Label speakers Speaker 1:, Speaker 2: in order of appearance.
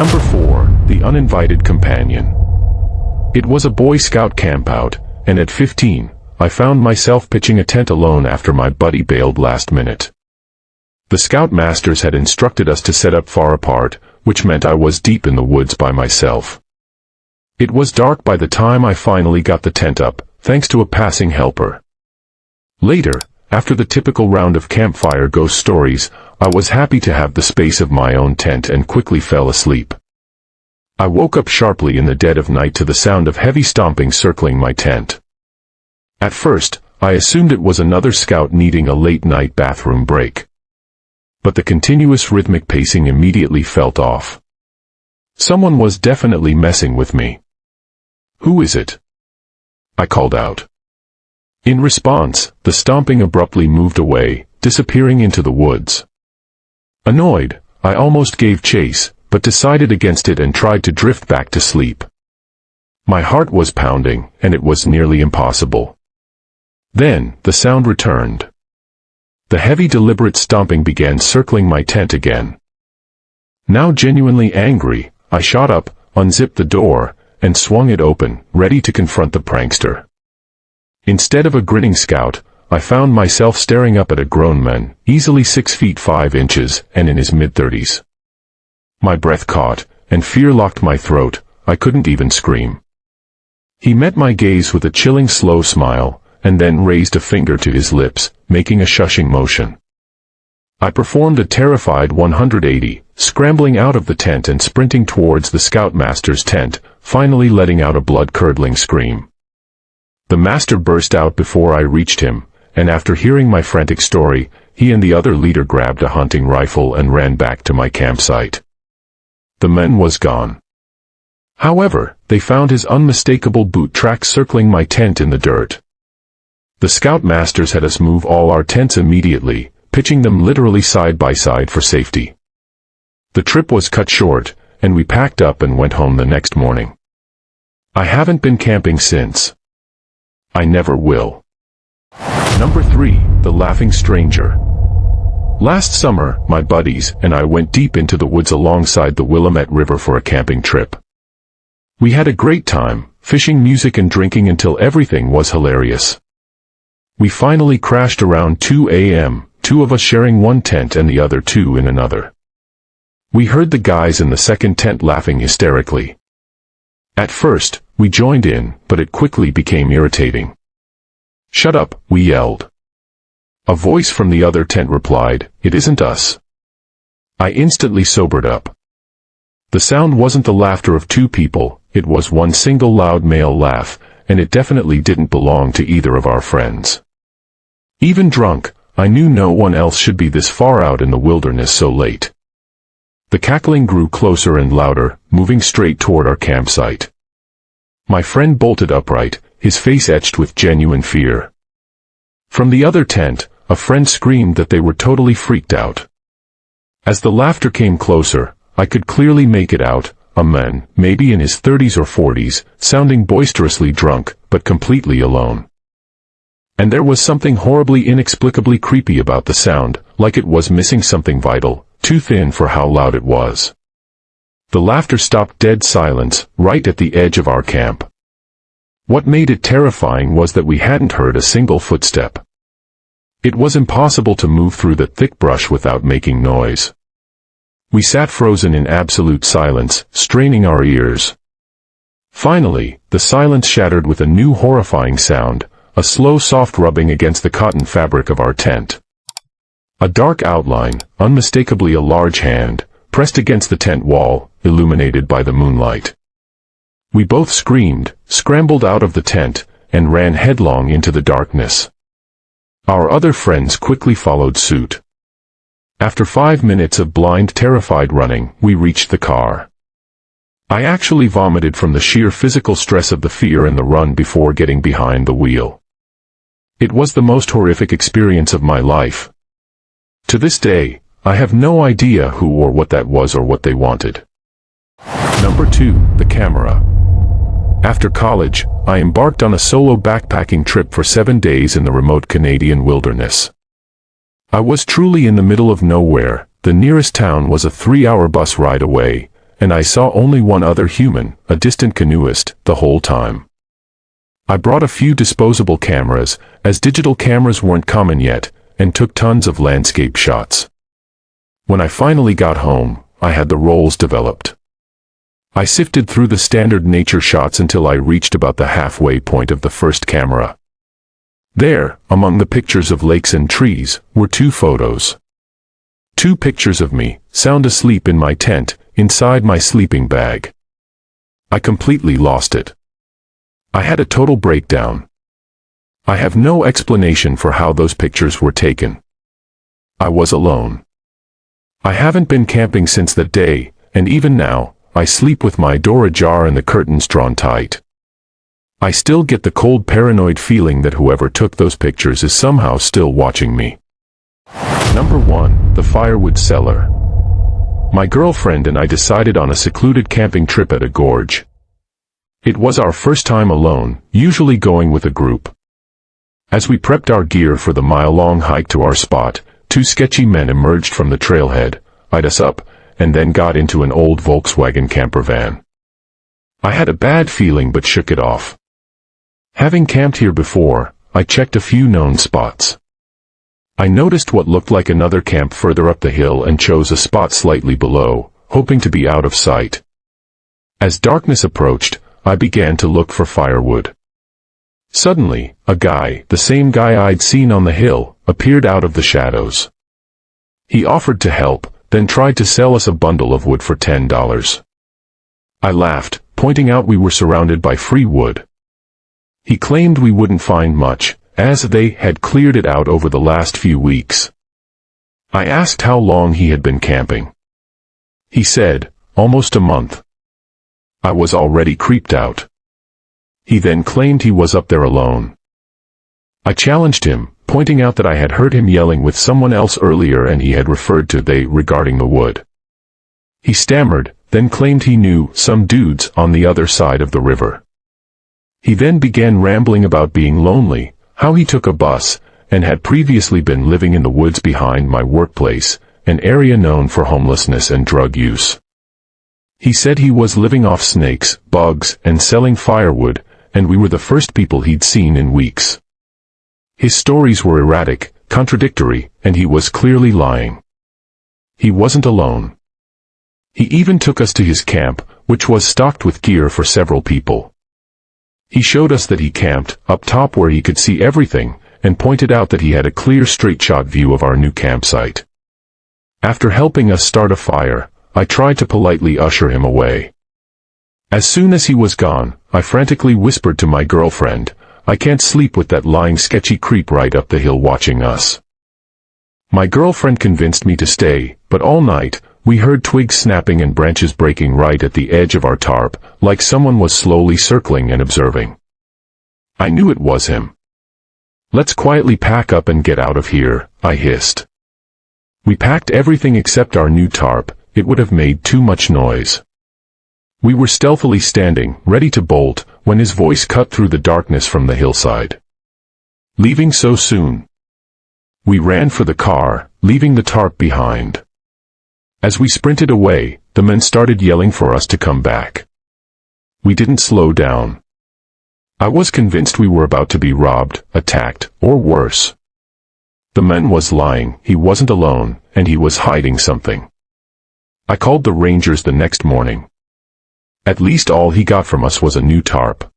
Speaker 1: Number 4. The Uninvited Companion. It was a Boy Scout campout, and at 15, I found myself pitching a tent alone after my buddy bailed last minute. The scoutmasters had instructed us to set up far apart, which meant I was deep in the woods by myself. It was dark by the time I finally got the tent up, thanks to a passing helper. Later, after the typical round of campfire ghost stories, I was happy to have the space of my own tent and quickly fell asleep. I woke up sharply in the dead of night to the sound of heavy stomping circling my tent. At first, I assumed it was another scout needing a late-night bathroom break. But the continuous rhythmic pacing immediately felt off. Someone was definitely messing with me. "Who is it?" I called out. In response, the stomping abruptly moved away, disappearing into the woods. Annoyed, I almost gave chase, but decided against it and tried to drift back to sleep. My heart was pounding, and it was nearly impossible. Then, the sound returned. The heavy deliberate stomping began circling my tent again. Now genuinely angry, I shot up, unzipped the door, and swung it open, ready to confront the prankster. Instead of a grinning scout, I found myself staring up at a grown man, easily 6 feet 5 inches, and in his mid-30s. My breath caught, and fear locked my throat. I couldn't even scream. He met my gaze with a chilling slow smile, and then raised a finger to his lips, making a shushing motion. I performed a terrified 180, scrambling out of the tent and sprinting towards the scoutmaster's tent, finally letting out a blood-curdling scream. The master burst out before I reached him, and after hearing my frantic story, he and the other leader grabbed a hunting rifle and ran back to my campsite. The man was gone. However, they found his unmistakable boot tracks circling my tent in the dirt. The scoutmasters had us move all our tents immediately, pitching them literally side by side for safety. The trip was cut short, and we packed up and went home the next morning. I haven't been camping since. I never will. Number 3. The Laughing Stranger. Last summer, my buddies and I went deep into the woods alongside the Willamette River for a camping trip. We had a great time, fishing, music and drinking until everything was hilarious. We finally crashed around 2 a.m., 2 of us sharing one tent and the other 2 in another. We heard the guys in the second tent laughing hysterically. At first, we joined in, but it quickly became irritating. "Shut up," we yelled. A voice from the other tent replied, "It isn't us." I instantly sobered up. The sound wasn't the laughter of 2 people, it was one single loud male laugh, and it definitely didn't belong to either of our friends. Even drunk, I knew no one else should be this far out in the wilderness so late. The cackling grew closer and louder, moving straight toward our campsite. My friend bolted upright, his face etched with genuine fear. From the other tent, a friend screamed that they were totally freaked out. As the laughter came closer, I could clearly make it out, a man, maybe in his 30s or 40s, sounding boisterously drunk, but completely alone. And there was something horribly inexplicably creepy about the sound, like it was missing something vital, too thin for how loud it was. The laughter stopped dead silence, right at the edge of our camp. What made it terrifying was that we hadn't heard a single footstep. It was impossible to move through the thick brush without making noise. We sat frozen in absolute silence, straining our ears. Finally, the silence shattered with a new horrifying sound, a slow soft rubbing against the cotton fabric of our tent. A dark outline, unmistakably a large hand, pressed against the tent wall, illuminated by the moonlight. We both screamed, scrambled out of the tent, and ran headlong into the darkness. Our other friends quickly followed suit. After 5 minutes of blind, terrified running, we reached the car. I actually vomited from the sheer physical stress of the fear and the run before getting behind the wheel. It was the most horrific experience of my life. To this day, I have no idea who or what that was or what they wanted. Number 2. The Camera. After college, I embarked on a solo backpacking trip for 7 days in the remote Canadian wilderness. I was truly in the middle of nowhere. The nearest town was a 3-hour bus ride away, and I saw only one other human, a distant canoeist, the whole time. I brought a few disposable cameras, as digital cameras weren't common yet, and took tons of landscape shots. When I finally got home, I had the rolls developed. I sifted through the standard nature shots until I reached about the halfway point of the first camera. There, among the pictures of lakes and trees, were 2 photos. 2 pictures of me, sound asleep in my tent, inside my sleeping bag. I completely lost it. I had a total breakdown. I have no explanation for how those pictures were taken. I was alone. I haven't been camping since that day, and even now, I sleep with my door ajar and the curtains drawn tight. I still get the cold paranoid feeling that whoever took those pictures is somehow still watching me. Number 1, the firewood cellar. My girlfriend and I decided on a secluded camping trip at a gorge. It was our first time alone, usually going with a group. As we prepped our gear for the mile-long hike to our spot, 2 sketchy men emerged from the trailhead, eyed us up, and then got into an old Volkswagen camper van. I had a bad feeling but shook it off. Having camped here before, I checked a few known spots. I noticed what looked like another camp further up the hill and chose a spot slightly below, hoping to be out of sight. As darkness approached, I began to look for firewood. Suddenly, a guy, the same guy I'd seen on the hill, appeared out of the shadows. He offered to help, then tried to sell us a bundle of wood for $10. I laughed, pointing out we were surrounded by free wood. He claimed we wouldn't find much, as they had cleared it out over the last few weeks. I asked how long he had been camping. He said, almost a month. I was already creeped out. He then claimed he was up there alone. I challenged him, pointing out that I had heard him yelling with someone else earlier and he had referred to they regarding the wood. He stammered, then claimed he knew some dudes on the other side of the river. He then began rambling about being lonely, how he took a bus, and had previously been living in the woods behind my workplace, an area known for homelessness and drug use. He said he was living off snakes, bugs, and selling firewood, and we were the first people he'd seen in weeks. His stories were erratic, contradictory, and he was clearly lying. He wasn't alone. He even took us to his camp, which was stocked with gear for several people. He showed us that he camped up top where he could see everything, and pointed out that he had a clear straight-shot view of our new campsite. After helping us start a fire, I tried to politely usher him away. As soon as he was gone, I frantically whispered to my girlfriend, "I can't sleep with that lying sketchy creep right up the hill watching us." My girlfriend convinced me to stay, but all night, we heard twigs snapping and branches breaking right at the edge of our tarp, like someone was slowly circling and observing. I knew it was him. "Let's quietly pack up and get out of here," I hissed. We packed everything except our new tarp, it would have made too much noise. We were stealthily standing, ready to bolt, when his voice cut through the darkness from the hillside. "Leaving so soon?" We ran for the car, leaving the tarp behind. As we sprinted away, the men started yelling for us to come back. We didn't slow down. I was convinced we were about to be robbed, attacked, or worse. The man was lying, he wasn't alone, and he was hiding something. I called the Rangers the next morning. At least all he got from us was a new tarp.